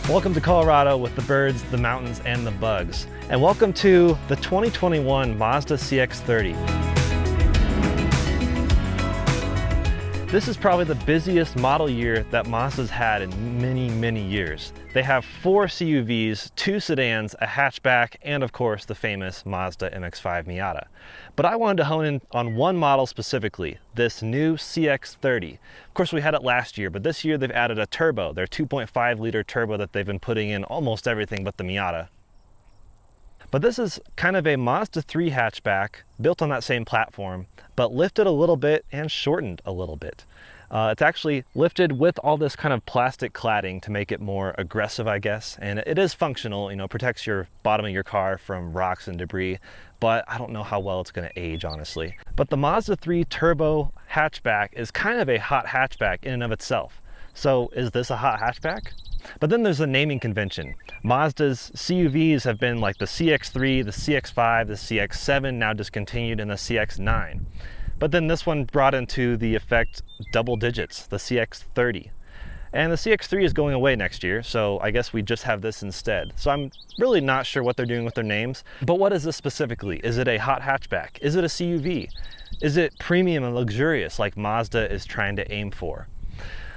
Welcome to Colorado with the birds, the mountains, and the bugs. And welcome to the 2021 Mazda CX-30. This is probably the busiest model year that Mazda's had in many years. They have 4 CUVs, 2 sedans, a hatchback, and of course the famous Mazda MX-5 Miata. But I wanted to hone in on one model specifically, this new CX-30. Of course we had it last year, but this year they've added a turbo, their 2.5 liter turbo that they've been putting in almost everything but the Miata. But this is kind of a Mazda 3 hatchback built on that same platform, but lifted a little bit and shortened a little bit. It's actually lifted with all this kind of plastic cladding to make it more aggressive, I guess. And it is functional, protects your bottom of your car from rocks and debris, but I don't know how well it's gonna age, honestly. But the Mazda 3 turbo hatchback is kind of a hot hatchback in and of itself. So is this a hot hatchback? But then there's a naming convention. Mazda's CUVs have been like the CX-3, the CX-5, the CX-7, now discontinued, and the CX-9. But then this one brought into the effect double digits, the CX-30. And the CX-3 is going away next year, so I guess we just have this instead. So I'm really not sure what they're doing with their names. But what is this specifically? Is it a hot hatchback? Is it a CUV? Is it premium and luxurious like Mazda is trying to aim for?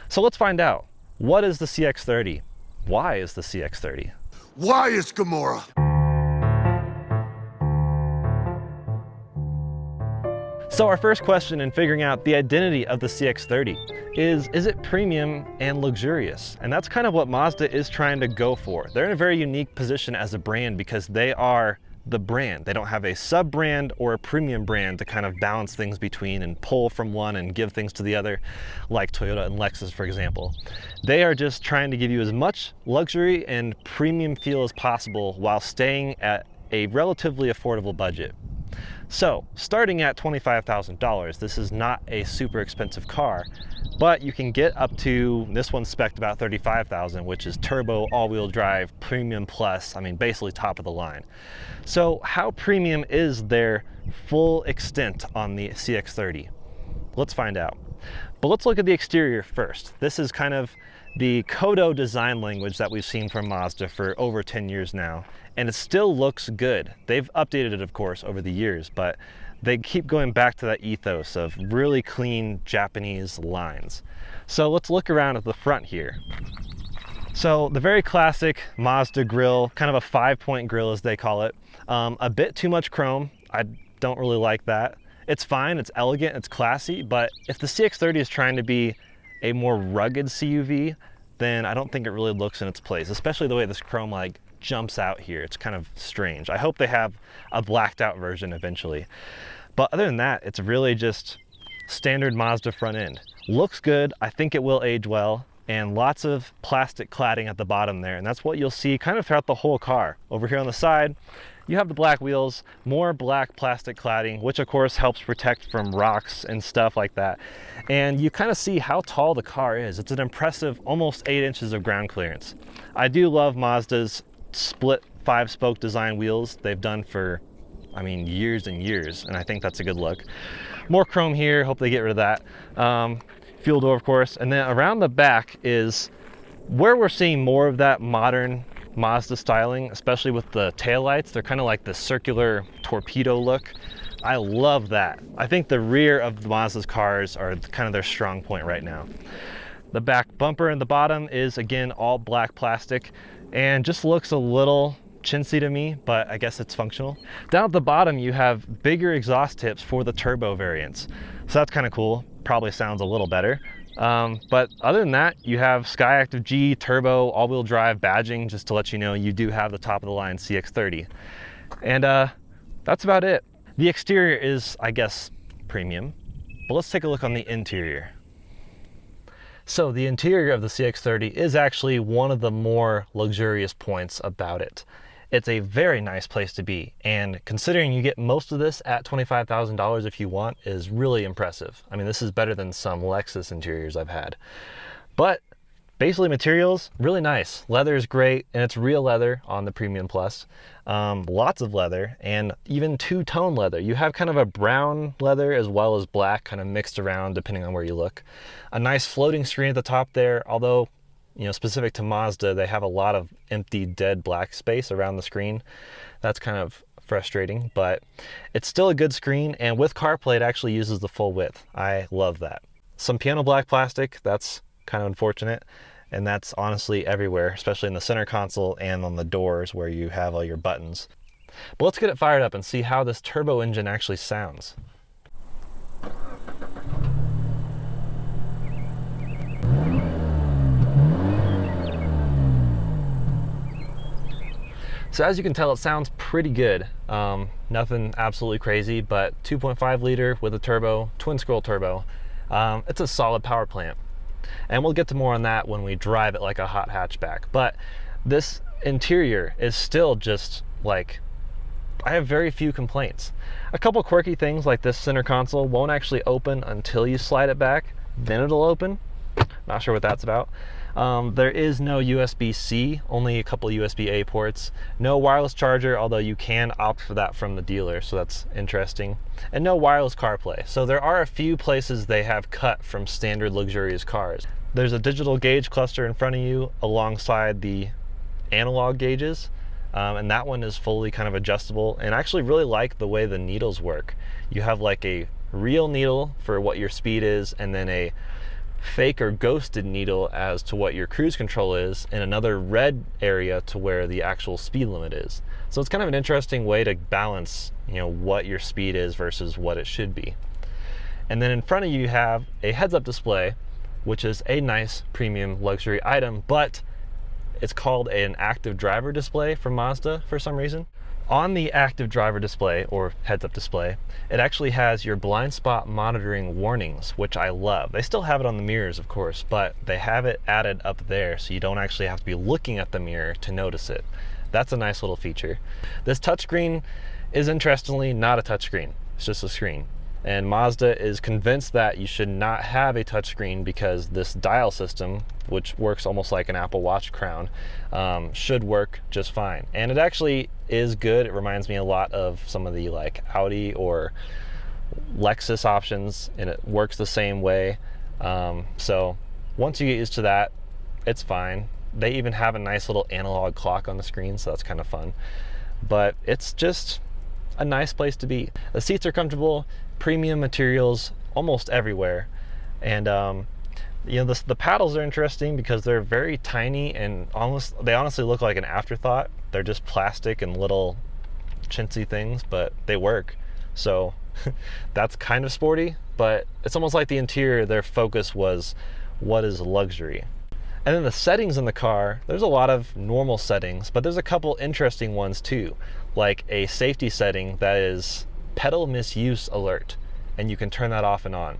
So let's find out. What is the CX-30? Why is the CX-30? Why is Gamora? So our first question in figuring out the identity of the CX-30 is it premium and luxurious? And that's kind of what Mazda is trying to go for. They're in a very unique position as a brand because they are the brand. They don't have a sub-brand or a premium brand to kind of balance things between and pull from one and give things to the other, like Toyota and Lexus, for example. They are just trying to give you as much luxury and premium feel as possible while staying at a relatively affordable budget. So, starting at $25,000, this is not a super expensive car, but you can get up to, this one's spec'd about $35,000, which is turbo, all-wheel drive, premium plus, basically top of the line. So how premium is their full extent on the CX-30? Let's find out. But let's look at the exterior first. This is kind of the Kodo design language that we've seen from Mazda for over 10 years now, and it still looks good. They've updated it, of course, over the years, but they keep going back to that ethos of really clean Japanese lines. So let's look around at the front here. So the very classic Mazda grille, kind of a 5-point grille as they call it. A bit too much chrome. I don't really like that. It's fine, it's elegant, it's classy, but if the CX-30 is trying to be a more rugged CUV, then I don't think it really looks in its place, especially the way this chrome jumps out here. It's kind of strange. I hope they have a blacked out version eventually. But other than that, it's really just standard Mazda front end. Looks good, I think it will age well, and lots of plastic cladding at the bottom there, and that's what you'll see kind of throughout the whole car. Over here on the side, you have the black wheels, more black plastic cladding, which of course helps protect from rocks and stuff like that. And you kind of see how tall the car is. It's an impressive almost 8 inches of ground clearance. I do love Mazda's split 5-spoke design wheels they've done for, years and years, and I think that's a good look. More chrome here, hope they get rid of that. Fuel door, of course, and then around the back is where we're seeing more of that modern Mazda styling, especially with the taillights. They're kind of like the circular torpedo look. I love that. I think the rear of the Mazda's cars are kind of their strong point right now. The back bumper and the bottom is again all black plastic and just looks a little chintzy to me, but I guess it's functional. Down at the bottom you have bigger exhaust tips for the turbo variants, so that's kind of cool. Probably sounds a little better. But other than that, you have Skyactiv G turbo all-wheel drive badging, just to let you know you do have the top of the line CX-30. And that's about it. The exterior is, I guess, premium, but let's take a look on the interior. So the interior of the CX-30 is actually one of the more luxurious points about it. It's a very nice place to be, and considering you get most of this at $25,000 if you want is really impressive. This is better than some Lexus interiors I've had. But basically materials, really nice. Leather is great, and it's real leather on the Premium Plus. Lots of leather, and even two-tone leather. You have kind of a brown leather as well as black kind of mixed around depending on where you look. A nice floating screen at the top there, although specific to Mazda, they have a lot of empty dead black space around the screen. That's kind of frustrating, but it's still a good screen, and with CarPlay it actually uses the full width. I love that. Some piano black plastic, that's kind of unfortunate, and that's honestly everywhere, especially in the center console and on the doors where you have all your buttons. But let's get it fired up and see how this turbo engine actually sounds. So as you can tell, it sounds pretty good. Nothing absolutely crazy, but 2.5 liter with a turbo, twin scroll turbo. It's a solid power plant. And we'll get to more on that when we drive it like a hot hatchback. But this interior is still just like, I have very few complaints. A couple quirky things like this center console won't actually open until you slide it back, then it'll open. Not sure what that's about. There is no USB-C, only a couple USB-A ports. No wireless charger, although you can opt for that from the dealer, so that's interesting. And no wireless CarPlay. So there are a few places they have cut from standard luxurious cars. There's a digital gauge cluster in front of you alongside the analog gauges, and that one is fully kind of adjustable. And I actually really like the way the needles work. You have like a real needle for what your speed is, and then a fake or ghosted needle as to what your cruise control is, and another red area to where the actual speed limit is. So it's kind of an interesting way to balance, what your speed is versus what it should be. And then in front of you have a heads-up display, which is a nice premium luxury item, but it's called an active driver display from Mazda for some reason. On the active driver display, or heads-up display, it actually has your blind spot monitoring warnings, which I love. They still have it on the mirrors, of course, but they have it added up there so you don't actually have to be looking at the mirror to notice it. That's a nice little feature. This touchscreen is interestingly not a touchscreen. It's just a screen. And Mazda is convinced that you should not have a touchscreen because this dial system, which works almost like an Apple Watch crown, should work just fine. And it actually is good. It reminds me a lot of some of the like Audi or Lexus options, and it works the same way. So once you get used to that, it's fine. They even have a nice little analog clock on the screen, so that's kind of fun. But it's just a nice place to be. The seats are comfortable, premium materials almost everywhere, and the paddles are interesting because they're very tiny and they honestly look like an afterthought. They're just plastic and little chintzy things, but they work. So that's kind of sporty, but it's almost like the interior, their focus was what is luxury. And then the settings in the car, there's a lot of normal settings, but there's a couple interesting ones too, like a safety setting that is pedal misuse alert, and you can turn that off and on.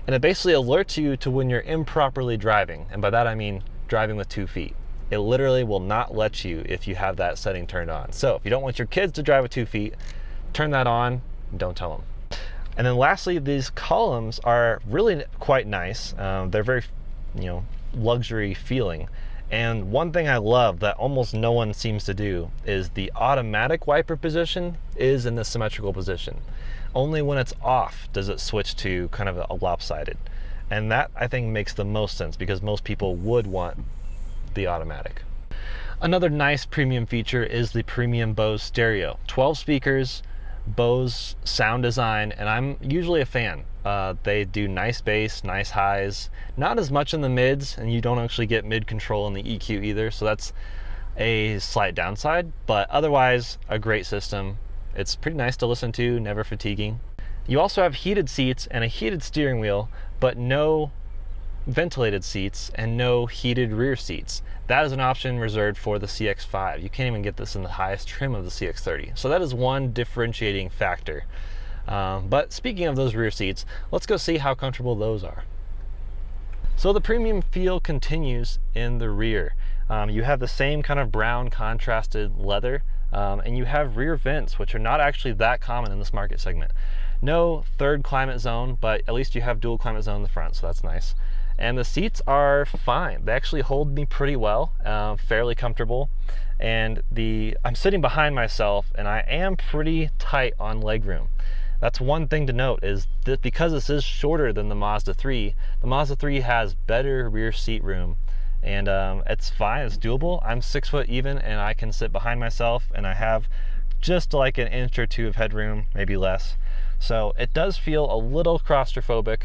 And it basically alerts you to when you're improperly driving, and by that I mean driving with 2 feet. It literally will not let you if you have that setting turned on. So if you don't want your kids to drive with 2 feet, turn that on, don't tell them. And then lastly, these columns are really quite nice. They're very, luxury feeling. And one thing I love that almost no one seems to do is the automatic wiper position is in the symmetrical position. Only when it's off does it switch to kind of a lopsided. And that I think makes the most sense because most people would want the automatic. Another nice premium feature is the premium Bose stereo. 12 speakers, Bose sound design, and I'm usually a fan. They do nice bass, nice highs, not as much in the mids, and you don't actually get mid control in the EQ either, so that's a slight downside, but otherwise a great system. It's pretty nice to listen to, never fatiguing. You also have heated seats and a heated steering wheel, but no ventilated seats and no heated rear seats. That is an option reserved for the CX-5. You can't even get this in the highest trim of the CX-30. So that is one differentiating factor. But speaking of those rear seats, let's go see how comfortable those are. So the premium feel continues in the rear. You have the same kind of brown contrasted leather, and you have rear vents, which are not actually that common in this market segment. No third climate zone, but at least you have dual climate zone in the front, so that's nice. And the seats are fine. They actually hold me pretty well, fairly comfortable. And I'm sitting behind myself, and I am pretty tight on legroom. That's one thing to note, is that because this is shorter than the Mazda 3, the Mazda 3 has better rear seat room and it's fine, it's doable. I'm 6 foot even, and I can sit behind myself, and I have just like an inch or two of headroom, maybe less. So it does feel a little claustrophobic.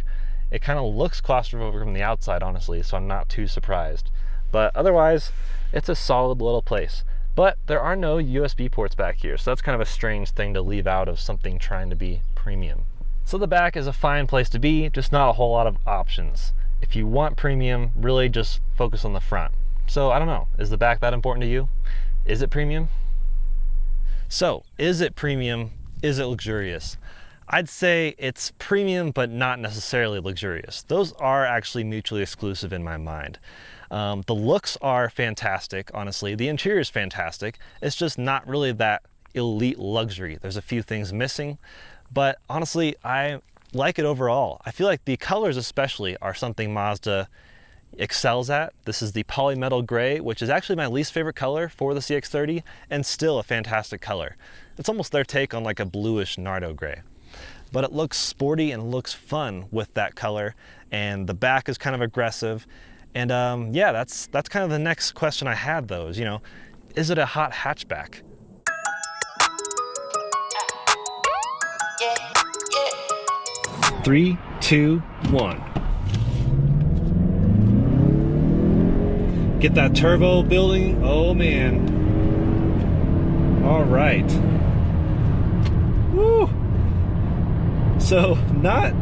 It kind of looks claustrophobic from the outside, honestly, so I'm not too surprised. But otherwise, it's a solid little place. But there are no USB ports back here, so that's kind of a strange thing to leave out of something trying to be premium. So the back is a fine place to be, just not a whole lot of options. If you want premium, really just focus on the front. So I don't know, is the back that important to you? Is it premium? So, is it premium? Is it luxurious? I'd say it's premium, but not necessarily luxurious. Those are actually mutually exclusive in my mind. The looks are fantastic, honestly. The interior is fantastic. It's just not really that elite luxury. There's a few things missing, but honestly, I like it overall. I feel like the colors especially are something Mazda excels at. This is the polymetal gray, which is actually my least favorite color for the CX-30, and still a fantastic color. It's almost their take on like a bluish Nardo gray. But it looks sporty and looks fun with that color, and the back is kind of aggressive. And yeah, that's kind of the next question I had though, is, is it a hot hatchback? Yeah. 3, 2, 1. Get that turbo building. Oh man. All right. Woo. So not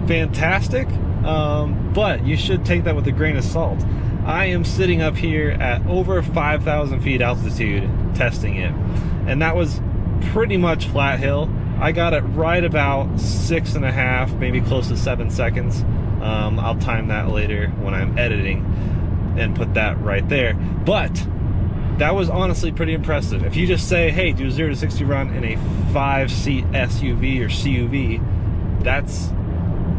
fantastic, but you should take that with a grain of salt. I am sitting up here at over 5,000 feet altitude testing it, and that was pretty much flat hill. I got it right about 6.5, maybe close to 7 seconds. I'll time that later when I'm editing and put that right there. But that was honestly pretty impressive. If you just say, hey, do a 0 to 60 run in a 5-seat SUV or CUV, that's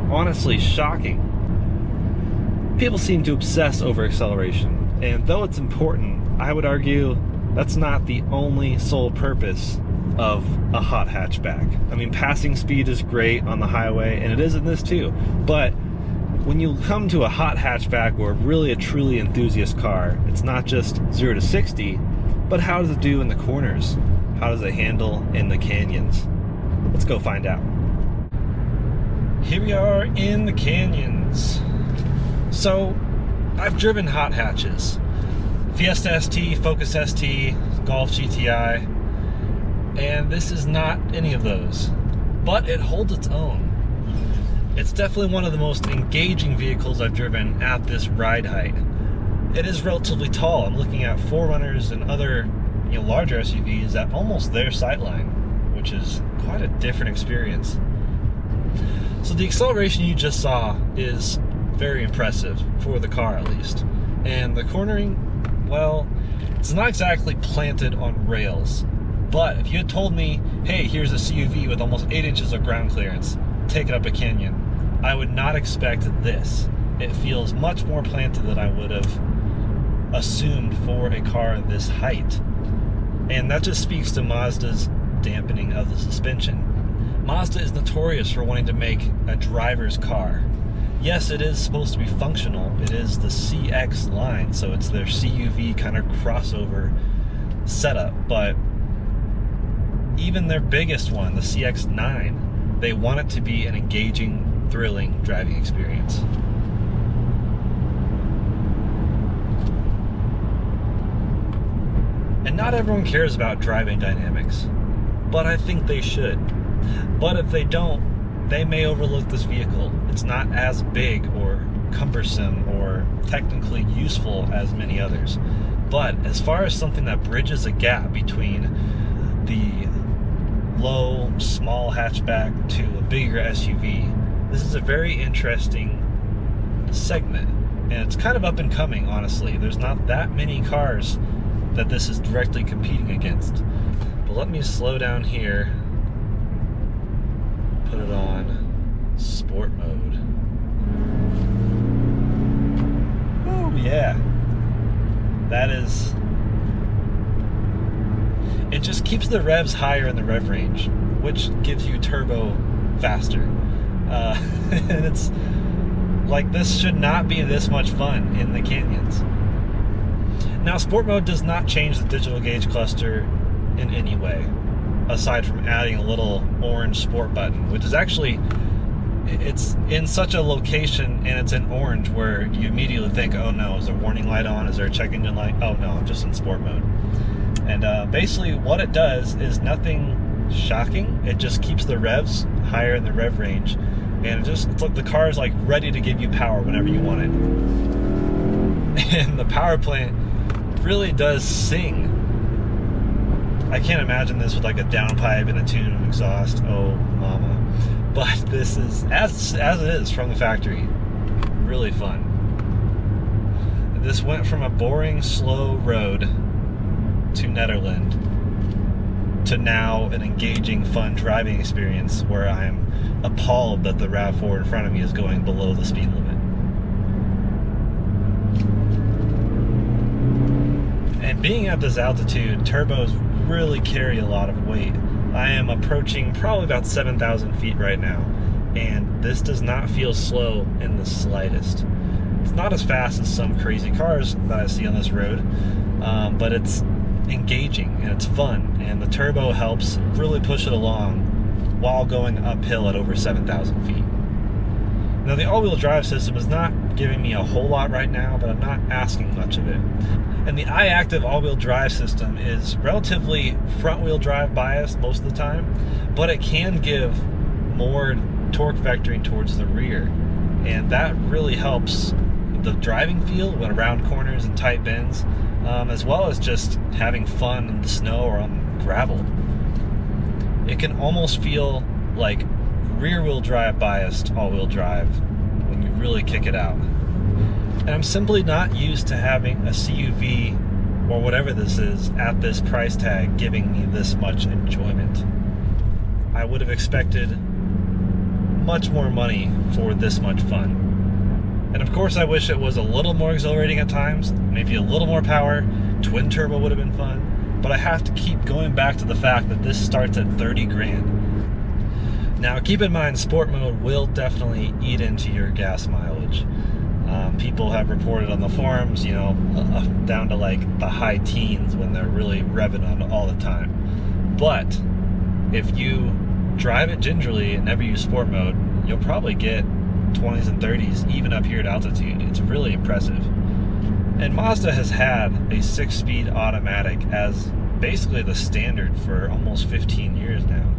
honestly shocking. People seem to obsess over acceleration, and though it's important, I would argue that's not the only sole purpose of a hot hatchback. I mean, passing speed is great on the highway, and it is in this too, but when you come to a hot hatchback or really a truly enthusiast car, it's not just 0 to 60, but how does it do in the corners? How does it handle in the canyons? Let's go find out. Here we are in the canyons. So, I've driven hot hatches. Fiesta ST, Focus ST, Golf GTI, and this is not any of those, but it holds its own. It's definitely one of the most engaging vehicles I've driven at this ride height. It is relatively tall. I'm looking at 4Runners and other larger SUVs at almost their sightline, which is quite a different experience. So the acceleration you just saw is very impressive, for the car at least. And the cornering, well, it's not exactly planted on rails. But if you had told me, hey, here's a CUV with almost 8 inches of ground clearance, take it up a canyon, I would not expect this. It feels much more planted than I would have assumed for a car this height. And that just speaks to Mazda's dampening of the suspension. Mazda is notorious for wanting to make a driver's car. Yes, it is supposed to be functional. It is the CX line, so it's their CUV kind of crossover setup. But even their biggest one, the CX-9, they want it to be an engaging, thrilling driving experience. And not everyone cares about driving dynamics, but I think they should. But if they don't, they may overlook this vehicle. It's not as big or cumbersome or technically useful as many others. But as far as something that bridges a gap between the low, small hatchback to a bigger SUV, this is a very interesting segment. And it's kind of up and coming, honestly. There's not that many cars that this is directly competing against. But let me slow down here, put it on sport mode. Oh yeah, that is, it just keeps the revs higher in the rev range, which gives you turbo faster. And Like, this should not be this much fun in the canyons. Now, Sport Mode does not change the digital gauge cluster in any way, aside from adding a little orange Sport button, which is actually, it's in such a location and it's in orange where you immediately think, oh no, is there a warning light on? Is there a check engine light? Oh no, I'm just in Sport Mode. And basically what it does is nothing shocking. It just keeps the revs higher in the rev range, and it's like the car is like ready to give you power whenever you want it. And the power plant really does sing. I can't imagine this with like a downpipe and a tune exhaust. Oh mama. But this is, as it is from the factory, really fun. This went from a boring, slow road to Netherland to now an engaging, fun driving experience where I'm appalled that the RAV4 in front of me is going below the speed limit. And being at this altitude, turbos really carry a lot of weight. I am approaching probably about 7,000 feet right now, and this does not feel slow in the slightest. It's not as fast as some crazy cars that I see on this road, but it's engaging and it's fun, and the turbo helps really push it along while going uphill at over 7,000 feet. Now, the all-wheel drive system is not giving me a whole lot right now, but I'm not asking much of it. And the iActive all-wheel drive system is relatively front-wheel drive biased most of the time, but it can give more torque vectoring towards the rear, and that really helps the driving feel when around corners and tight bends, as well as just having fun in the snow or on gravel. It can almost feel like rear-wheel drive biased all-wheel drive when you really kick it out. And I'm simply not used to having a CUV or whatever this is at this price tag giving me this much enjoyment. I would have expected much more money for this much fun. And of course I wish it was a little more exhilarating at times, maybe a little more power. Twin turbo would have been fun, but I have to keep going back to the fact that this starts at 30 grand. Now keep in mind, Sport Mode will definitely eat into your gas mileage. People have reported on the forums, you know, down to like the high teens when they're really revving on all the time. But if you drive it gingerly and never use Sport Mode, you'll probably get 20s and 30s even up here at altitude. It's really impressive. And Mazda has had a 6-speed automatic as basically the standard for almost 15 years now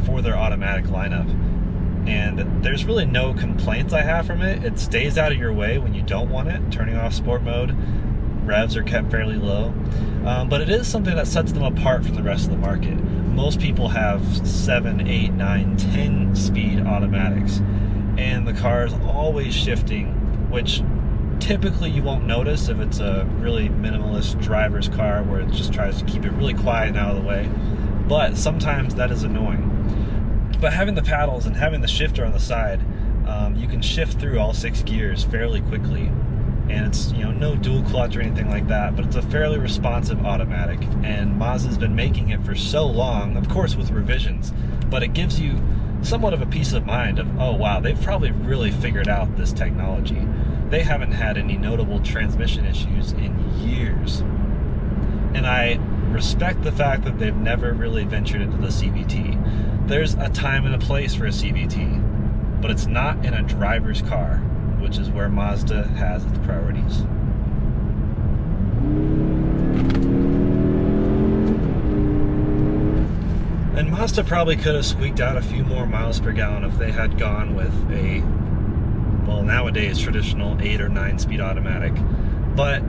for their automatic lineup. And there's really no complaints I have from it. It stays out of your way when you don't want it. Turning off Sport Mode, revs are kept fairly low. But it is something that sets them apart from the rest of the market. Most people have 7, 8, 9, 10 speed automatics, and the car is always shifting, which typically you won't notice if it's a really minimalist driver's car where it just tries to keep it really quiet and out of the way. But sometimes that is annoying. But having the paddles and having the shifter on the side, you can shift through all 6 gears fairly quickly. And it's, you know, no dual clutch or anything like that, but it's a fairly responsive automatic. And Mazda's been making it for so long, of course with revisions, but it gives you somewhat of a peace of mind of, oh wow, they've probably really figured out this technology. They haven't had any notable transmission issues in years. And I respect the fact that they've never really ventured into the CVT. There's a time and a place for a CVT, but it's not in a driver's car, which is where Mazda has its priorities. And Mazda probably could have squeaked out a few more miles per gallon if they had gone with a, well, nowadays traditional 8 or 9 speed automatic, but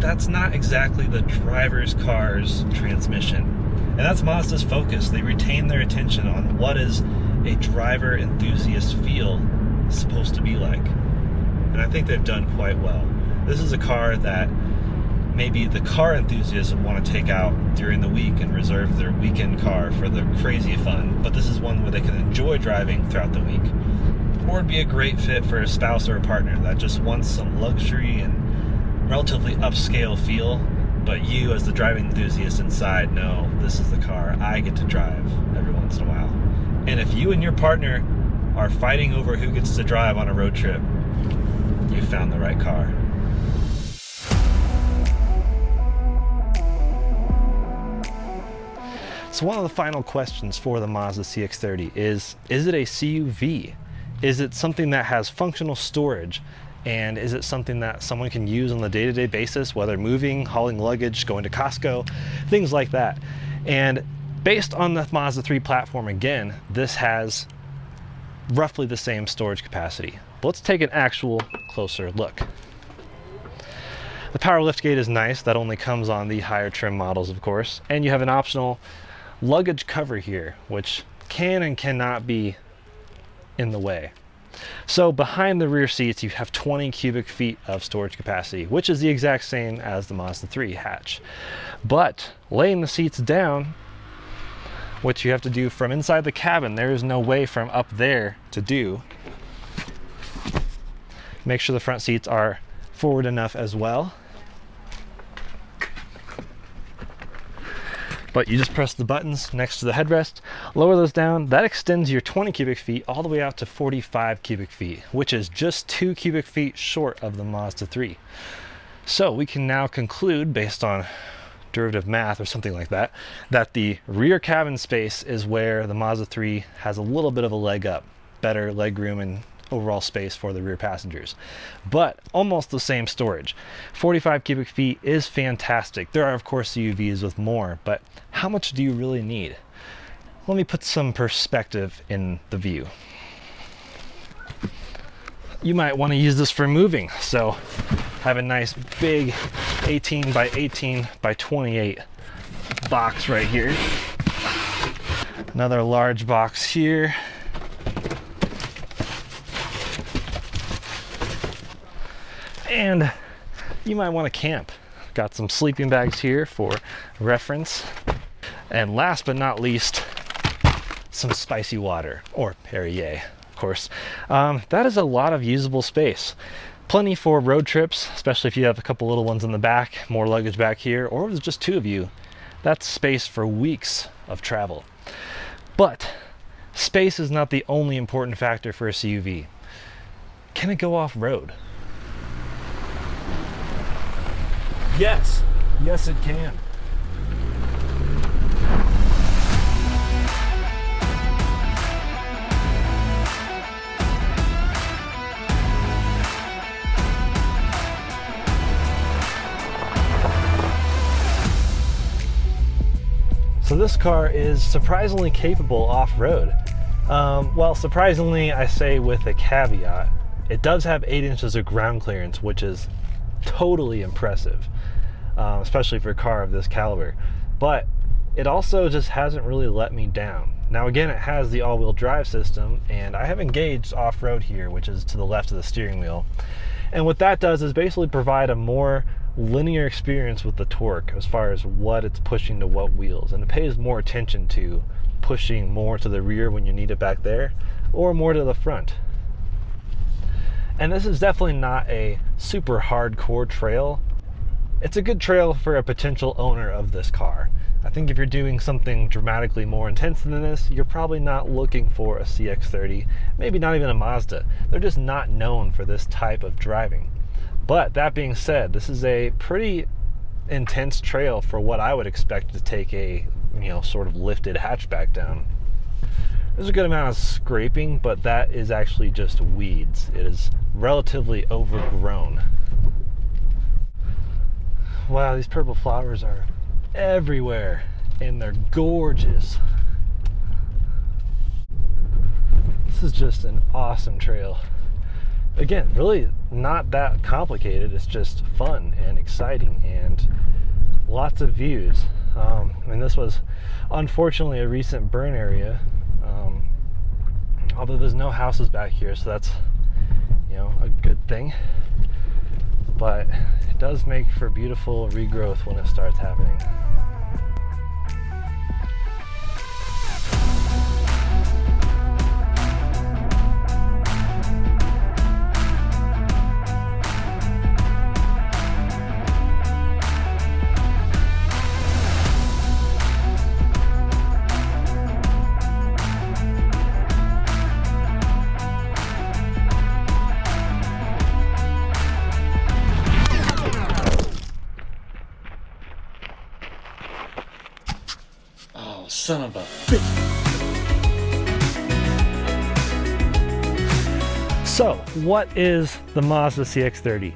that's not exactly the driver's car's transmission. And that's Mazda's focus. They retain their attention on what is a driver enthusiast feel supposed to be like. And I think they've done quite well. This is a car that maybe the car enthusiasts would want to take out during the week and reserve their weekend car for the crazy fun, but this is one where they can enjoy driving throughout the week. Or it'd be a great fit for a spouse or a partner that just wants some luxury and relatively upscale feel, but you as the driving enthusiast inside know this is the car I get to drive every once in a while. And if you and your partner are fighting over who gets to drive on a road trip, you found the right car. So one of the final questions for the Mazda CX-30 is it a CUV? Is it something that has functional storage? And is it something that someone can use on the day-to-day basis, whether moving, hauling luggage, going to Costco, things like that? And based on the Mazda 3 platform, again, this has roughly the same storage capacity. But let's take an actual closer look. The power liftgate is nice. That only comes on the higher trim models, of course. And you have an optional luggage cover here, which can and cannot be in the way. So behind the rear seats, you have 20 cubic feet of storage capacity, which is the exact same as the Mazda 3 hatch. But laying the seats down, which you have to do from inside the cabin, there is no way from up there to do. Make sure the front seats are forward enough as well. But you just press the buttons next to the headrest, lower those down. That extends your 20 cubic feet all the way out to 45 cubic feet, which is just 2 cubic feet short of the Mazda 3. So we can now conclude, based on derivative math or something like that, that the rear cabin space is where the Mazda 3 has a little bit of a leg up, better leg room and overall space for the rear passengers, but almost the same storage. 45 cubic feet is fantastic. There are of course CUVs with more, but how much do you really need? Let me put some perspective in the view. You might want to use this for moving, so have a nice big 18 by 18 by 28 box right here. Another large box here. And you might want to camp. Got some sleeping bags here for reference. And last but not least, some spicy water, or Perrier, of course. That is a lot of usable space. Plenty for road trips, especially if you have a couple little ones in the back, more luggage back here, or if it's just two of you. That's space for weeks of travel. But space is not the only important factor for a CUV. Can it go off-road? Yes, yes it can. So this car is surprisingly capable off-road. Well, surprisingly, I say with a caveat. It does have 8 inches of ground clearance, which is totally impressive, especially for a car of this caliber. But it also just hasn't really let me down. Now again, it has the all-wheel drive system, and I have engaged off-road here, which is to the left of the steering wheel. And what that does is basically provide a more linear experience with the torque as far as what it's pushing to what wheels, and it pays more attention to pushing more to the rear when you need it back there, or more to the front. And this is definitely not a super hardcore trail. It's a good trail for a potential owner of this car. I think if you're doing something dramatically more intense than this, you're probably not looking for a CX-30, maybe not even a Mazda. They're just not known for this type of driving. But that being said, this is a pretty intense trail for what I would expect to take a, sort of lifted hatchback down. There's a good amount of scraping, but that is actually just weeds. It is relatively overgrown. Wow, these purple flowers are everywhere, and they're gorgeous. This is just an awesome trail. Again, really not that complicated. It's just fun and exciting and lots of views. This was unfortunately a recent burn area, although there's no houses back here, so that's a good thing. But it does make for beautiful regrowth when it starts happening. Son of a bitch. So, what is the Mazda CX-30?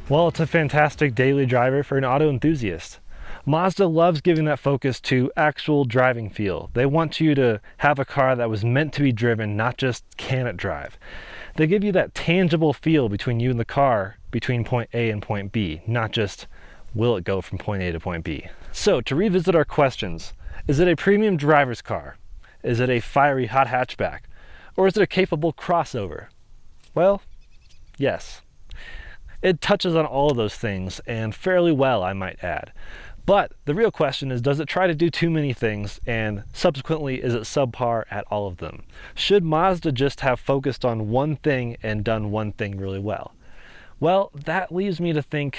Well, it's a fantastic daily driver for an auto enthusiast. Mazda loves giving that focus to actual driving feel. They want you to have a car that was meant to be driven, not just can it drive. They give you that tangible feel between you and the car, between point A and point B, not just will it go from point A to point B. So, to revisit our questions, is it a premium driver's car? Is it a fiery hot hatchback? Or is it a capable crossover? Well, yes. It touches on all of those things, and fairly well, I might add. But the real question is, does it try to do too many things, and subsequently, is it subpar at all of them? Should Mazda just have focused on one thing and done one thing really well? Well, that leaves me to think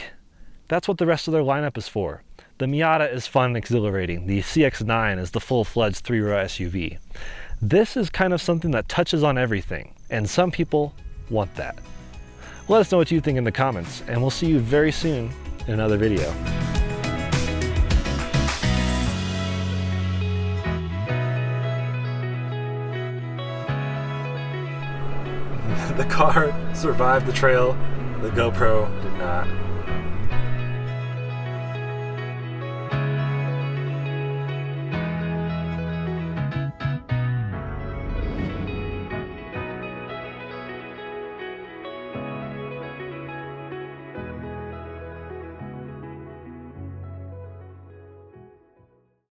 that's what the rest of their lineup is for. The Miata is fun and exhilarating. The CX-9 is the full-fledged three-row SUV. This is kind of something that touches on everything, and some people want that. Let us know what you think in the comments, and we'll see you very soon in another video. The car survived the trail, the GoPro did not.